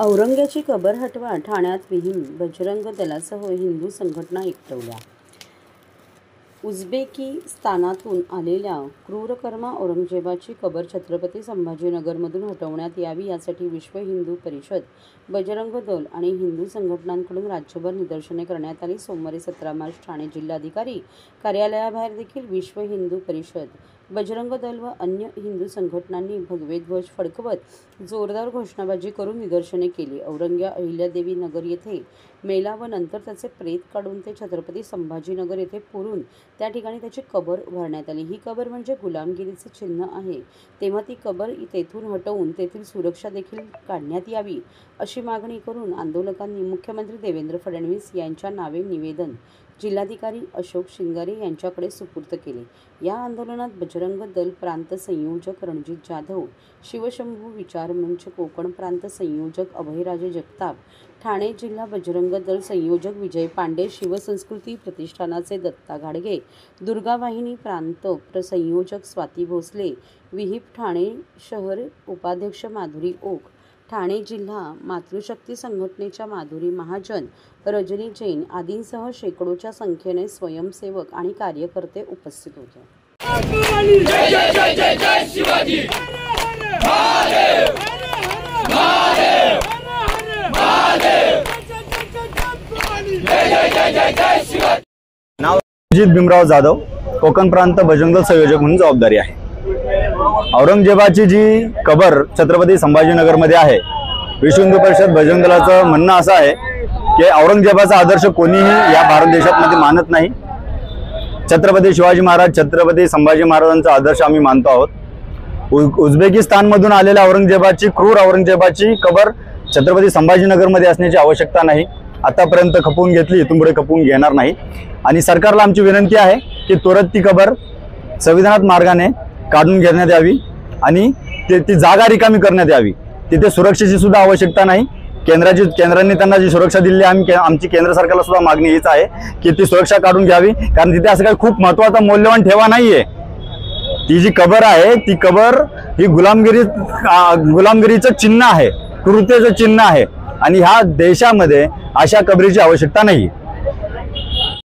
औरंग्याची कबर हटवा, ठाण्यात विहीन बजरंग दलासह हिंदू संघटना एकवटल्या। उझबेकिस्तानातून आलेल्या क्रूरकर्मा औरंगजेबाची कबर छत्रपती संभाजीनगरमधून हटवण्यात यावी यासाठी विश्व हिंदू परिषद, बजरंग दल आणि हिंदू संघटनांकडून राज्यभर निदर्शने करण्यात आली। सोमवारी 17 मार्च ठाणे जिल्हाधिकारी कार्यालयाबाहेर देखील विश्व हिंदू परिषद, बजरंग दल व अन्य हिंदू संघटनांनी भगवे ध्वज फडकवत जोरदार घोषणाबाजी करून निदर्शने केली। औरंग्या अहिल्यादेवी नगर येथे मेला व नंतर त्याचे प्रेत काढून ते छत्रपती संभाजीनगर येथे पुरून त्या ठिकाणी त्याची कबर उभारण्यात आली। ही कबर म्हणजे गुलामगिरीचे चिन्ह आहे, तेव्हा ती कबर तेथून हटवून तेथील सुरक्षा देखील काढण्यात यावी अशी मागणी करून आंदोलकांनी मुख्यमंत्री देवेंद्र फडणवीस यांच्या नावे निवेदन जिल्हाधिकारी अशोक शिंगारे यांच्याकडे सुपूर्द केले। या आंदोलनात बजरंग दल प्रांत संयोजक रणजित जाधव, शिवशंभू विचार मंच कोकण प्रांत संयोजक अभयराजे जगताप, ठाणे जिल्हा बजरंग दल संयोजक विजय पांडे, शिवसंस्कृती प्रतिष्ठानाचे दत्ता घाडगे, दुर्गा वाहिनी प्रांत संयोजक स्वाती भोसले, विहिप ठाणे शहर उपाध्यक्ष माधुरी ओक, ठाणे जिल्हा मातृशक्ती संघटनेच्या माधुरी महाजन, रजनी जैन आदींसह शेकडोच्या संख्येने स्वयंसेवक आणि कार्यकर्ते उपस्थित होते। जय जय जय जय जय शिवाजी, महादेव महादेव महादेव, जय जय जय जय जय शिवाजी। नाव रणजित भीमराव जाधव, कोकण प्रांत बजरंग दल संयोजक म्हणून जबाबदारी आहे। औरंगजेबाची जी कबर छत्रपती संभाजीनगरमध्ये आहे, विश्व हिंदू परिषद बजरंग दलाचं म्हणणं असं आहे की औरंगजेबाचा आदर्श कोणीही या भारत देशात मानत नाही। छत्रपती शिवाजी महाराज, छत्रपती संभाजी महाराजांचा आदर्श आम्ही मानतो आहोत। उझबेकिस्तानमधून आलेल्या क्रूर औरंगजेबाची कबर छत्रपती संभाजीनगरमध्ये असण्याची आवश्यकता नाही। आतापर्यंत खपवून घेतली, इथून पुढे खपवून घेणार नाही। आणि सरकारला आमची विनंती आहे की त्वरित ती कबर संविधानात्मक मार्गाने काढून घेण्यात यावी आणि ती जागा रिकामी करण्यात यावी। तिथे सुरक्षेची सुद्धा आवश्यकता नाही। केंद्राने त्यांना जी सुरक्षा दिली, आमची केंद्र सरकारला सुद्धा मागणी हीच आहे की ती सुरक्षा काढून घ्यावी, कारण तिथे असं काही खूप महत्त्वाचा मौल्यवान ठेवा नाहीये। ती जी कबर आहे, ती कबर ही गुलामगिरीचं चिन्ह आहे, क्रूरतेचं चिन्ह आहे आणि ह्या देशामध्ये अशा कबरीची आवश्यकता नाही।